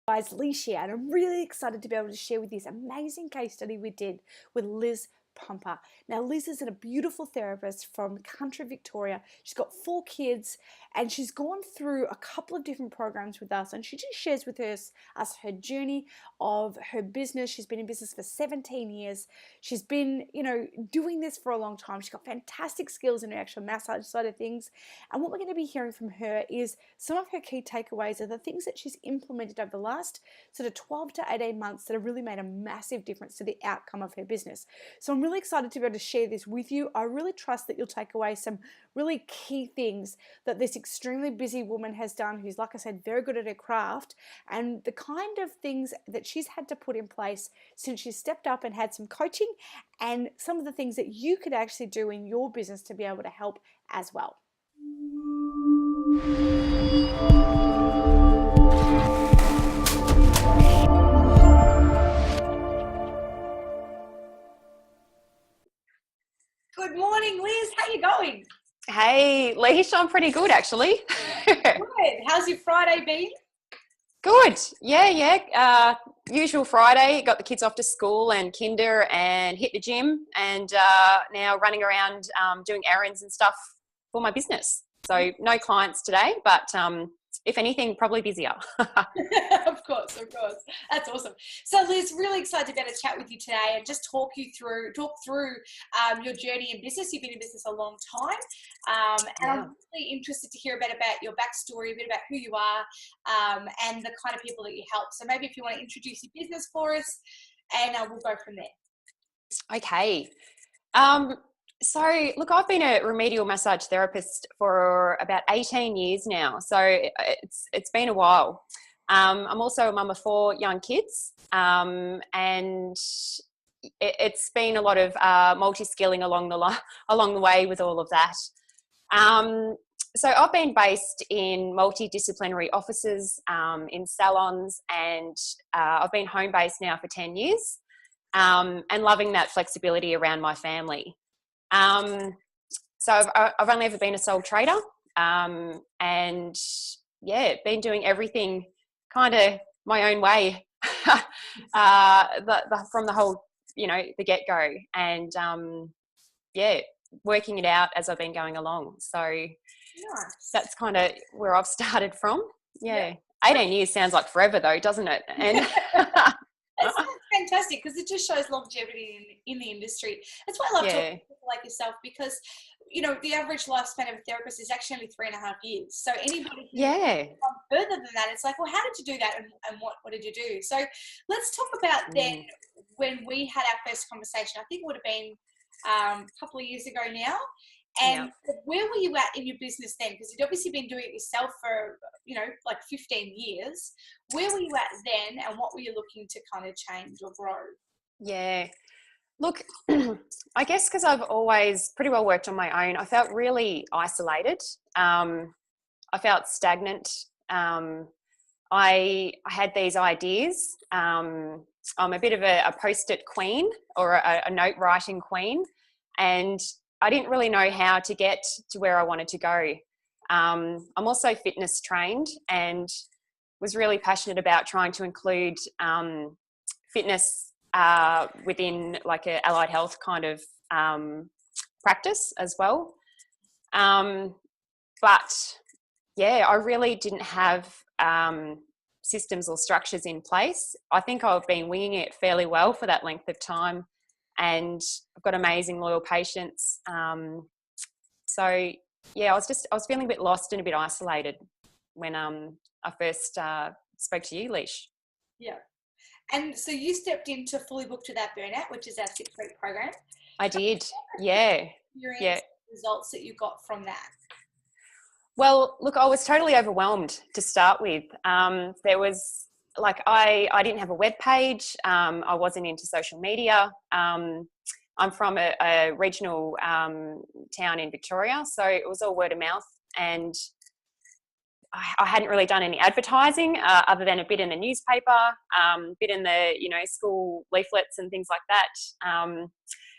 Guys, Liz here, and I'm really excited to be able to share with you this amazing case study we did with Liz Pumpa. Now, Liz is a beautiful therapist from country Victoria. She's got 4 kids, and she's gone through a couple of different programs with us, and she just shares with us her journey of her business. She's been in business for 17 years. She's been, doing this for a long time. She's got fantastic skills in her actual massage side of things. And what we're going to be hearing from her is some of her key takeaways are the things that she's implemented over the last sort of 12 to 18 months that have really made a massive difference to the outcome of her business. So I'm really excited to be able to share this with you. I really trust that you'll take away some really key things that this extremely busy woman has done, who's, like I said, very good at her craft, and the kind of things that she's had to put in place since she's stepped up and had some coaching, and some of the things that you could actually do in your business to be able to help as well. Good morning, Liz. How you going? Hey, Leash, I'm pretty good actually. Good. How's your Friday been? Good. Yeah. Usual Friday, got the kids off to school and kinder and hit the gym, and now running around doing errands and stuff for my business. So no clients today, but if anything, probably busier. Of course. That's awesome. So Liz, really excited to be able to chat with you today and just talk through your journey in business. You've been in business a long time. And I'm really interested to hear a bit about your backstory, a bit about who you are, and the kind of people that you help. So maybe if you want to introduce your business for us, and we'll go from there. Okay. So look, I've been a remedial massage therapist for about 18 years now. So it's been a while. I'm also a mum of 4 young kids, and it's been a lot of multi-skilling along the way with all of that. So I've been based in multidisciplinary offices, in salons, and I've been home based now for 10 years, and loving that flexibility around my family. So I've only ever been a sole trader, and been doing everything kind of my own way, from the whole, the get-go, and working it out as I've been going along. So that's kind of where I've started from. 18 years sounds like forever though, doesn't it? And That's fantastic, because it just shows longevity in the industry. That's why I love talking to people like yourself, because the average lifespan of a therapist is actually only 3.5 years. So anybody can come further than that. It's like, well, how did you do that, and what did you do? So let's talk about then when we had our first conversation. I think it would have been a couple of years ago now. And where were you at in your business then? Because you'd obviously been doing it yourself for, like 15 years. Where were you at then, and what were you looking to kind of change or grow? Yeah. Look, I guess because I've always pretty well worked on my own, I felt really isolated. I felt stagnant. I had these ideas. I'm a bit of a post-it queen, or a note writing queen, and I didn't really know how to get to where I wanted to go. I'm also fitness trained, and was really passionate about trying to include fitness within like a allied health kind of practice as well. But I really didn't have systems or structures in place. I think I've been winging it fairly well for that length of time, and I've got amazing loyal patients. So I was feeling a bit lost and a bit isolated when I first spoke to you, Leash. Yeah. And so you stepped into Fully Booked Without Burnout, which is our 6-week program. I did. Yeah. Results that you got from that. Well, look, I was totally overwhelmed to start with. There was I didn't have a web page. I wasn't into social media. I'm from a regional town in Victoria, so it was all word of mouth, and I hadn't really done any advertising other than a bit in the newspaper, bit in the school leaflets and things like that.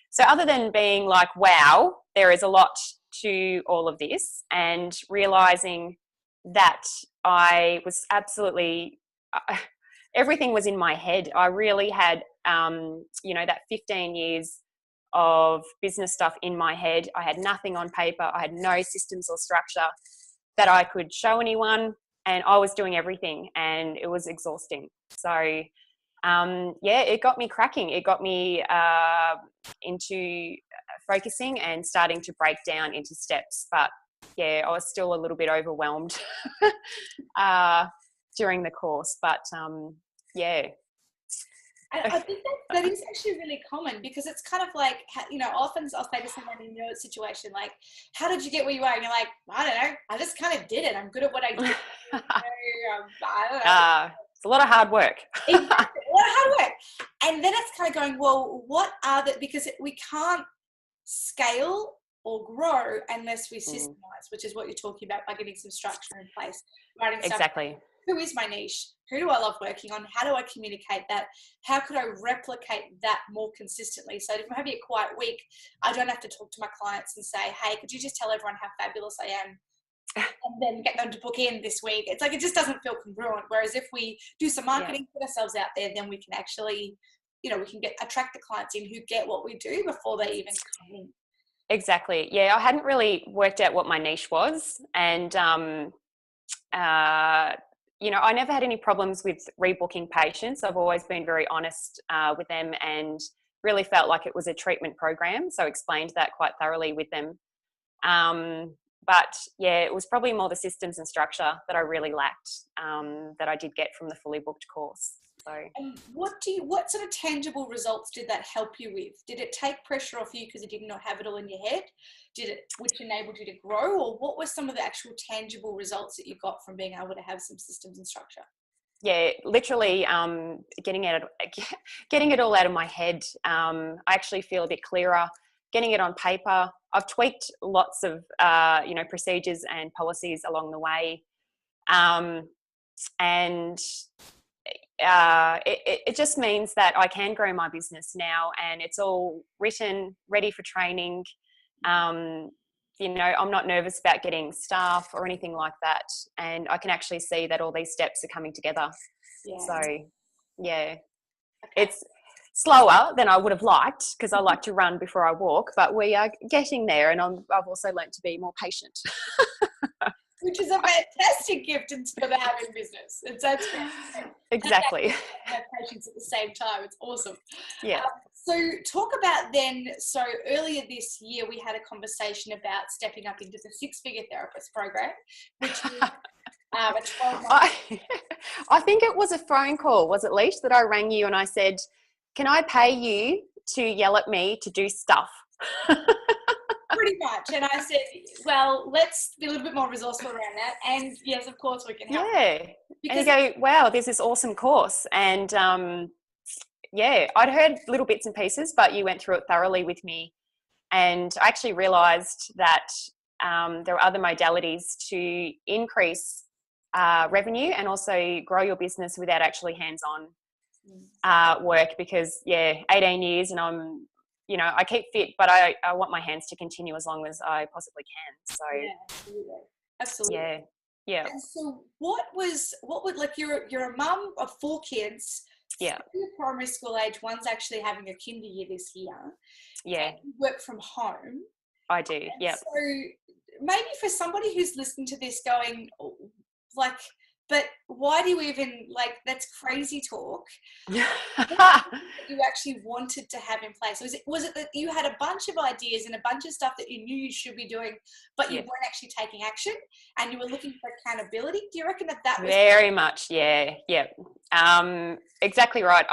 So other than being like, wow, there is a lot to all of this, and realising that I was absolutely everything was in my head. I really had, you know, that 15 years of business stuff in my head. I had nothing on paper. I had no systems or structure that I could show anyone, and I was doing everything, and it was exhausting. So yeah, it got me cracking. It got me into focusing and starting to break down into steps. But yeah, I was still a little bit overwhelmed during the course. But yeah. And I think that is actually really common, because it's kind of like, you know, often I'll say to someone in your situation, like, how did you get where you are? And you're like, I don't know. I just kind of did it. I'm good at what I do. I don't know. It's a lot of hard work. Exactly. A lot of hard work. And then it's kind of going, well, what are the, because we can't scale or grow unless we systemize, which is what you're talking about by getting some structure in place, writing stuff. Exactly. Who is my niche? Who do I love working on? How do I communicate that? How could I replicate that more consistently? So if I'm having a quiet week, I don't have to talk to my clients and say, hey, could you just tell everyone how fabulous I am? And then get them to book in this week. It's like, it just doesn't feel congruent. Whereas if we do some marketing, put ourselves out there, then we can actually, you know, we can attract the clients in who get what we do before they even come in. Exactly. Yeah, I hadn't really worked out what my niche was, and you know, I never had any problems with rebooking patients. I've always been very honest with them, and really felt like it was a treatment program, so explained that quite thoroughly with them. But yeah, it was probably more the systems and structure that I really lacked, that I did get from the fully booked course. So, and what sort of tangible results did that help you with? Did it take pressure off you because you did not have it all in your head? Which enabled you to grow? Or what were some of the actual tangible results that you got from being able to have some systems and structure? Yeah, literally getting it all out of my head. I actually feel a bit clearer. Getting it on paper. I've tweaked lots of you know, procedures and policies along the way, and it just means that I can grow my business now, and it's all written, ready for training. You know, I'm not nervous about getting staff or anything like that, and I can actually see that all these steps are coming together. Yeah. So yeah, it's slower than I would have liked, because I like to run before I walk, but we are getting there, and I've also learned to be more patient. Which is a fantastic gift for the having business. That's exactly. Have patience at the same time. It's awesome. Yeah. So talk about then, so earlier this year we had a conversation about stepping up into the 6-figure therapist program, which is a 12-month. I think it was a phone call, was it, Leash, that I rang you and I said, can I pay you to yell at me to do stuff? Pretty much. And I said, well, let's be a little bit more resourceful around that. And yes, of course we can help. Yeah. Because, and you go, wow, there's this awesome course. And yeah, I'd heard little bits and pieces, but you went through it thoroughly with me. And I actually realised that there are other modalities to increase revenue and also grow your business without actually hands-on work, because, yeah, 18 years and I'm, you know, I keep fit, but I want my hands to continue as long as I possibly can. So yeah, absolutely. Absolutely. Yeah. Yeah. And so what would, like, you're a mum of 4 kids. Yeah. Primary school age, one's actually having a kinder year this year. Yeah. You work from home. I do. Yeah. So maybe for somebody who's listening to this going, like, but why do you even, like, that's crazy talk. You actually wanted to have in place? Was it that you had a bunch of ideas and a bunch of stuff that you knew you should be doing, but you weren't actually taking action, and you were looking for accountability? Do you reckon that was very much? Yeah. Yeah. Exactly right.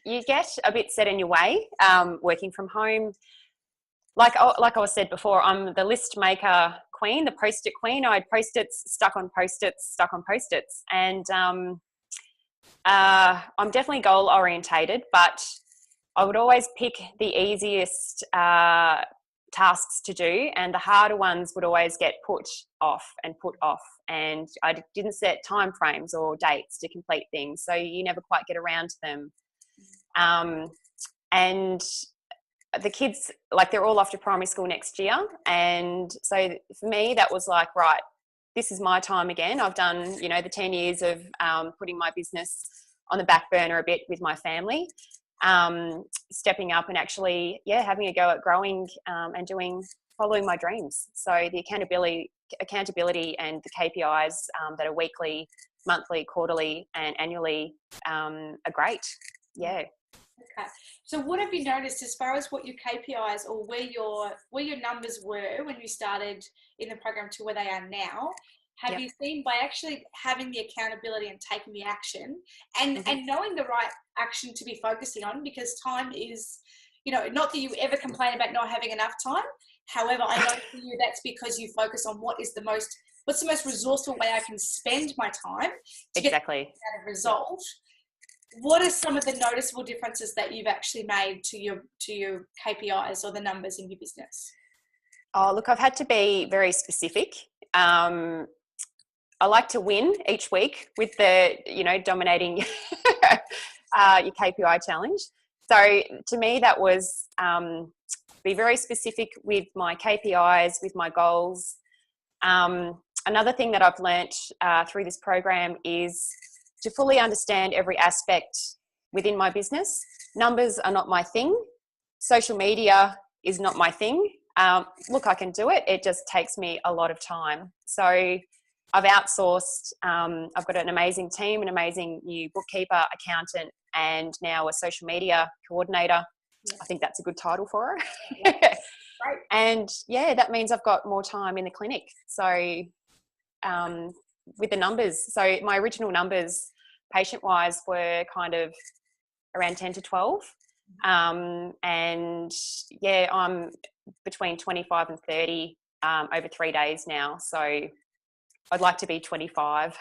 You get a bit set in your way working from home. Like I said before, I'm the list maker queen, the post-it queen. I had post-its stuck on post-its, and I'm definitely goal orientated, but I would always pick the easiest tasks to do, and the harder ones would always get put off. And I didn't set time frames or dates to complete things, so you never quite get around to them. And the kids, like, they're all off to primary school next year, and so for me that was like, right, this is my time again. I've done, you know, the 10 years of putting my business on the back burner a bit with my family, stepping up and actually, having a go at growing and following my dreams. So the accountability and the KPIs that are weekly, monthly, quarterly, and annually are great. Yeah. Okay. So what have you noticed as far as what your KPIs or where your numbers were when you started in the program to where they are now? Have you seen by actually having the accountability and taking the action and knowing the right action to be focusing on, because time is, not that you ever complain about not having enough time. However, I know for you that's because you focus on what's the most resourceful way I can spend my time to get a result. What are some of the noticeable differences that you've actually made to your KPIs or the numbers in your business? Oh, look, I've had to be very specific. I like to win each week with the, dominating your KPI challenge. So to me, that was be very specific with my KPIs, with my goals. Another thing that I've learnt through this program is to fully understand every aspect within my business. Numbers are not my thing. Social media is not my thing. Look, I can do it. It just takes me a lot of time. So I've outsourced. I've got an amazing team, an amazing new bookkeeper, accountant, and now a social media coordinator. Yeah. I think that's a good title for her. Yeah. Right. And that means I've got more time in the clinic. So with the numbers, so my original numbers patient-wise were kind of around 10 to 12. And I'm between 25 and 30 over 3 days now. So I'd like to be 25.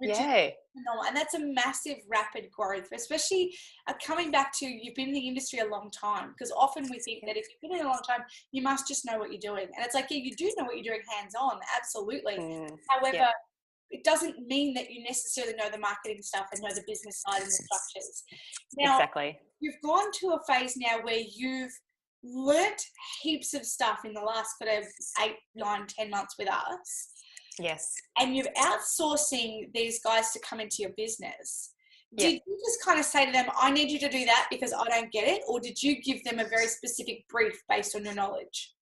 So, and that's a massive rapid growth, especially coming back to you've been in the industry a long time, because often we think that if you've been in a long time, you must just know what you're doing. And it's like, you do know what you're doing hands-on, absolutely. However, it doesn't mean that you necessarily know the marketing stuff and know the business side and the structures. Now, you've gone to a phase now where you've learnt heaps of stuff in the last sort of 8, 9, 10 months with us. Yes. And you're outsourcing these guys to come into your business. Did you just kind of say to them, I need you to do that because I don't get it? Or did you give them a very specific brief based on your knowledge?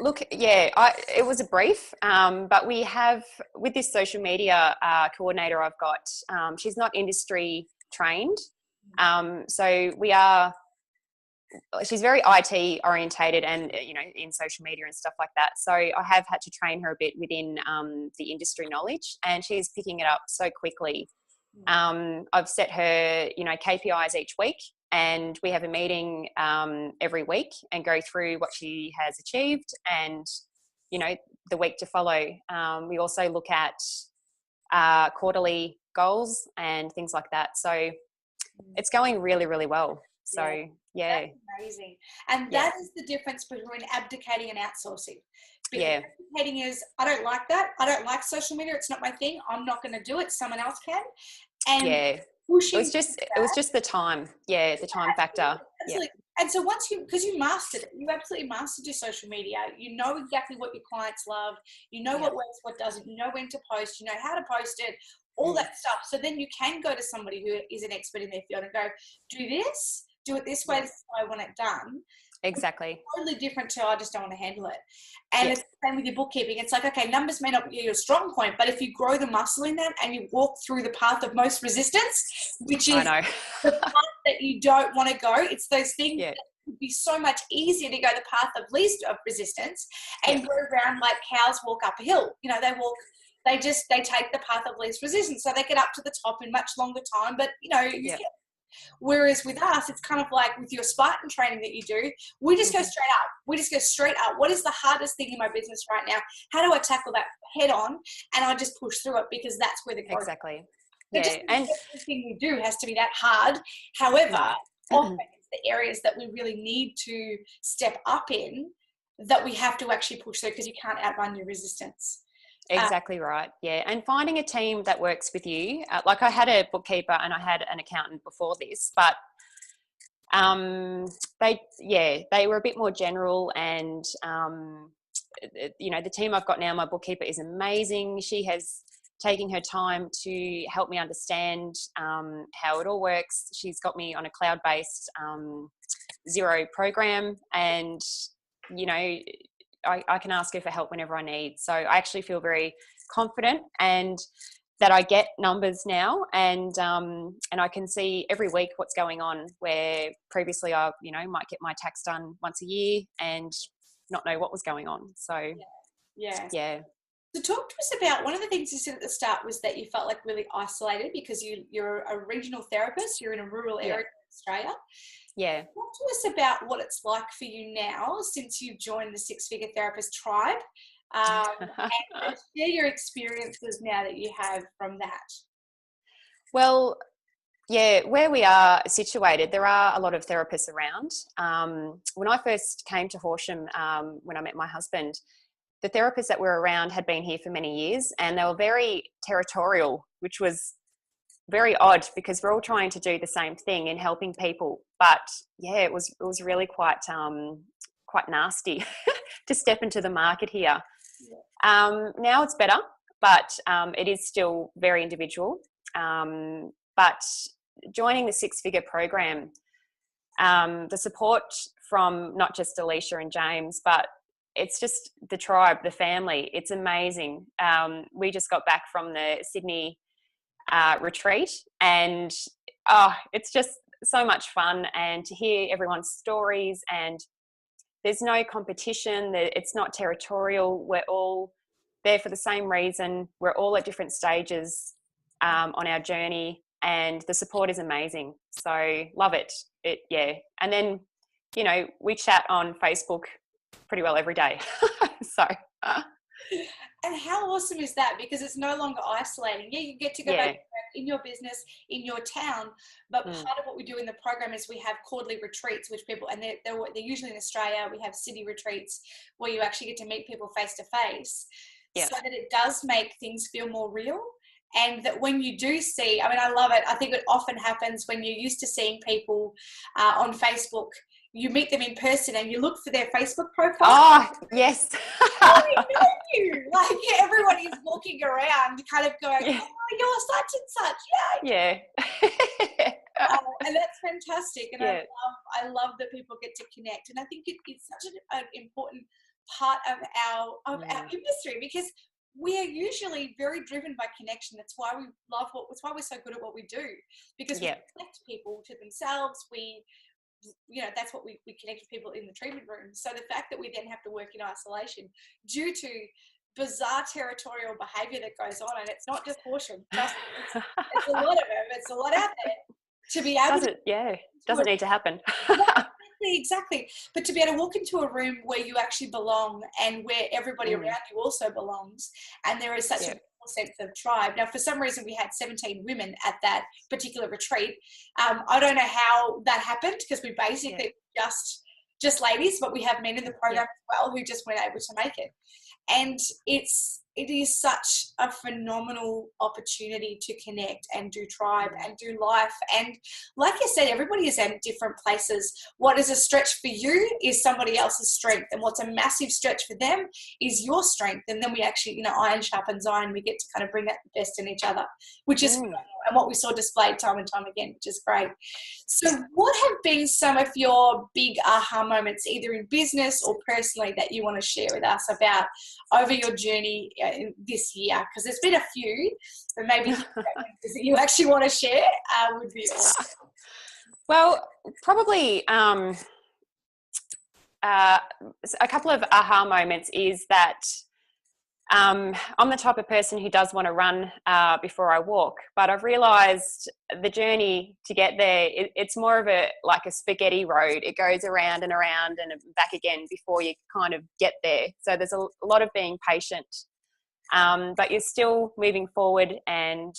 Look, it was a brief, but we have, with this social media coordinator I've got, she's not industry trained. So she's very IT orientated and, in social media and stuff like that. So I have had to train her a bit within the industry knowledge, and she's picking it up so quickly. I've set her, KPIs each week, and we have a meeting every week and go through what she has achieved and, the week to follow. We also look at quarterly goals and things like that. So it's going really, really well. So, That's amazing. And that is the difference between abdicating and outsourcing. Because abdicating is, I don't like that. I don't like social media. It's not my thing. I'm not going to do it. Someone else can. And pushing it was just the time. Yeah, the time factor. Absolutely. And so because you mastered it, you absolutely mastered your social media. You know exactly what your clients love. You know what works, what doesn't. You know when to post. You know how to post it. All that stuff. So then you can go to somebody who is an expert in their field and go, do this. Do it this way. This is how I want it done. Exactly. It's totally different to I just don't want to handle it. And it's the same with your bookkeeping. It's like, okay, numbers may not be your strong point, but if you grow the muscle in that and you walk through the path of most resistance, which is the path that you don't want to go, it's those things that would be so much easier to go the path of least of resistance and go around like cows walk up a hill. They take the path of least resistance. So they get up to the top in much longer time, but whereas with us, it's kind of like with your Spartan training that you do, we just go straight up. We just go straight up. What is the hardest thing in my business right now? How do I tackle that head on? And I just push through it because that's where the growth Exactly. is. And everything we do has to be that hard. However, often it's the areas that we really need to step up in that we have to actually push through because you can't outrun your resistance. Exactly right. Yeah. And finding a team that works with you. Like I had a bookkeeper and I had an accountant before this, but they were a bit more general and the team I've got now, my bookkeeper is amazing. She has taken her time to help me understand how it all works. She's got me on a cloud-based Xero program, and I can ask her for help whenever I need. So I actually feel very confident, and that I get numbers now, and I can see every week what's going on, where previously I might get my tax done once a year and not know what was going on. So Yeah. yeah. So talk to us about, one of the things you said at the start was that you felt like really isolated because you're a regional therapist, you're in a rural area in Australia. Yeah. Talk to us about what it's like for you now since you've joined the Six Figure Therapist tribe, and share your experiences now that you have from that. Well, yeah, where we are situated, there are a lot of therapists around. When I first came to Horsham, when I met my husband, the therapists that were around had been here for many years, and they were very territorial, which was very odd because we're all trying to do the same thing in helping people. But yeah, it was really quite nasty to step into the market here. Now it's better, but it is still very individual. But joining the Six Figure program, the support from not just Alicia and James, but it's just the tribe, the family. It's amazing. We just got back from the Sydney retreat, and it's just so much fun, and to hear everyone's stories, and there's no competition. It's not territorial. We're all there for the same reason. We're all at different stages on our journey, and the support is amazing. So love it. And then we chat on Facebook pretty well every day. So and how awesome is that? Because it's no longer isolating. Yeah, you get to go back in your business, in your town, but part of what we do in the program is we have quarterly retreats, which people, and they're usually in Australia. We have city retreats where you actually get to meet people face to face, so that it does make things feel more real. And that when you do see, I mean, I love it. I think it often happens when you're used to seeing people on Facebook, you meet them in person and you look for their Facebook profile. Oh, yes. I know you. Like, everyone is walking around kind of going, oh, you're such and such. Yeah. And that's fantastic. And I love that people get to connect. And I think it's such an important part of our industry, because we are usually very driven by connection. That's why we love that's why we're so good at what we do, because we connect people to themselves. That's what we connect with people in the treatment room. So the fact that we then have to work in isolation due to bizarre territorial behaviour that goes on, and it's not just Horsham, it's a lot of them. It's a lot out there to be able doesn't need to happen. Exactly. But to be able to walk into a room where you actually belong and where everybody around you also belongs, and there is such a sense of tribe. Now, for some reason, we had 17 women at that particular retreat. I don't know how that happened, because we basically just ladies, but we have men in the program as well who just weren't able to make it. And it is such a phenomenal opportunity to connect and do tribe and do life. And like you said, everybody is at different places. What is a stretch for you is somebody else's strength. And what's a massive stretch for them is your strength. And then we actually, iron sharpens iron. We get to kind of bring out the best in each other, which is phenomenal, and what we saw displayed time and time again, which is great. So what have been some of your big aha moments, either in business or personally, that you want to share with us about over your journey this year? Because there's been a few, but maybe that you actually want to share would be awesome. Well, probably a couple of aha moments is that I'm the type of person who does want to run before I walk, but I've realised the journey to get there, it's more of a spaghetti road. It goes around and around and back again before you kind of get there. So there's a lot of being patient, but you're still moving forward, and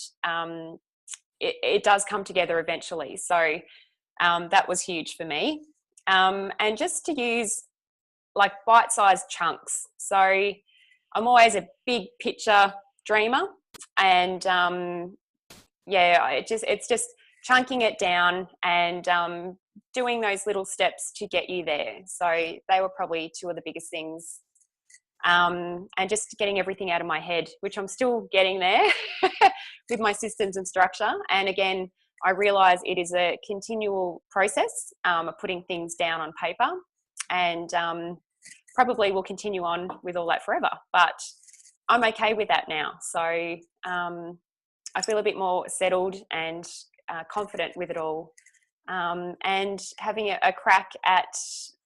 it does come together eventually. So that was huge for me. And just to use bite-sized chunks. So I'm always a big picture dreamer, and it's just chunking it down and doing those little steps to get you there. So they were probably two of the biggest things and just getting everything out of my head, which I'm still getting there with my systems and structure. And again, I realize it is a continual process of putting things down on paper, and probably will continue on with all that forever. But I'm okay with that now. So I feel a bit more settled and confident with it all, and having a crack at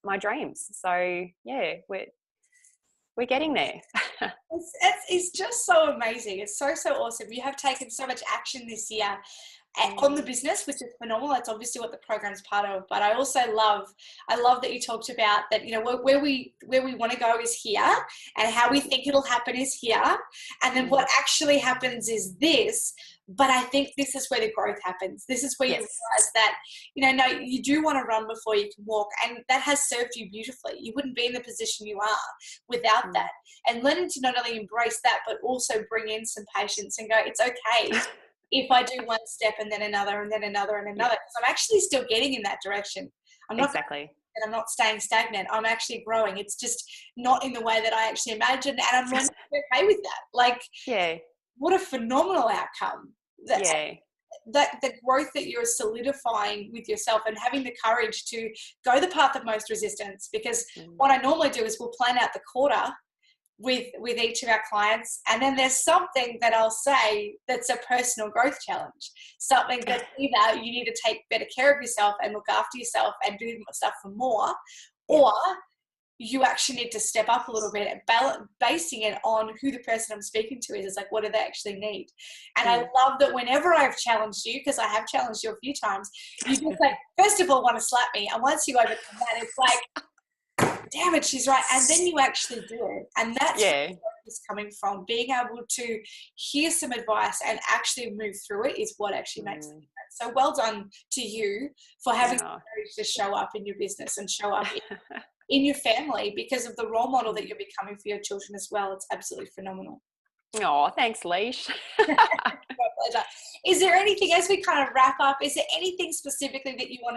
my dreams. So yeah, we're getting there. It's just so amazing. It's so, so awesome. You have taken so much action this year on the business, which is phenomenal. That's obviously what the program's part of. But I also love that you talked about that, you know, where we want to go is here, and how we think it'll happen is here. And then what actually happens is this. But I think this is where the growth happens. This is where you realize that, you know, no, you do want to run before you can walk. And that has served you beautifully. You wouldn't be in the position you are without that. And learning to not only embrace that, but also bring in some patience and go, it's okay if I do one step and then another and then another and another. Because I'm actually still getting in that direction. I'm not exactly. And I'm not staying stagnant. I'm actually growing. It's just not in the way that I actually imagined. And I'm learning to be okay with that. Like, what a phenomenal outcome. That the growth that you're solidifying with yourself, and having the courage to go the path of most resistance. Because what I normally do is we'll plan out the quarter with each of our clients, and then there's something that I'll say that's a personal growth challenge, something that either you need to take better care of yourself and look after yourself and do stuff for more, or you actually need to step up a little bit, and basing it on who the person I'm speaking to is. It's like, what do they actually need? And I love that whenever I've challenged you, because I have challenged you a few times, you just like, first of all, want to slap me. And once you overcome that, it's like, damn it, she's right. And then you actually do it. And that's where it's coming from. Being able to hear some advice and actually move through it is what actually makes it. So well done to you for having the courage to show up in your business and show up in your family, because of the role model that you're becoming for your children as well. It's absolutely phenomenal. Oh, thanks, Leash. My pleasure. Is there anything, as we kind of wrap up, is there anything specifically that you want to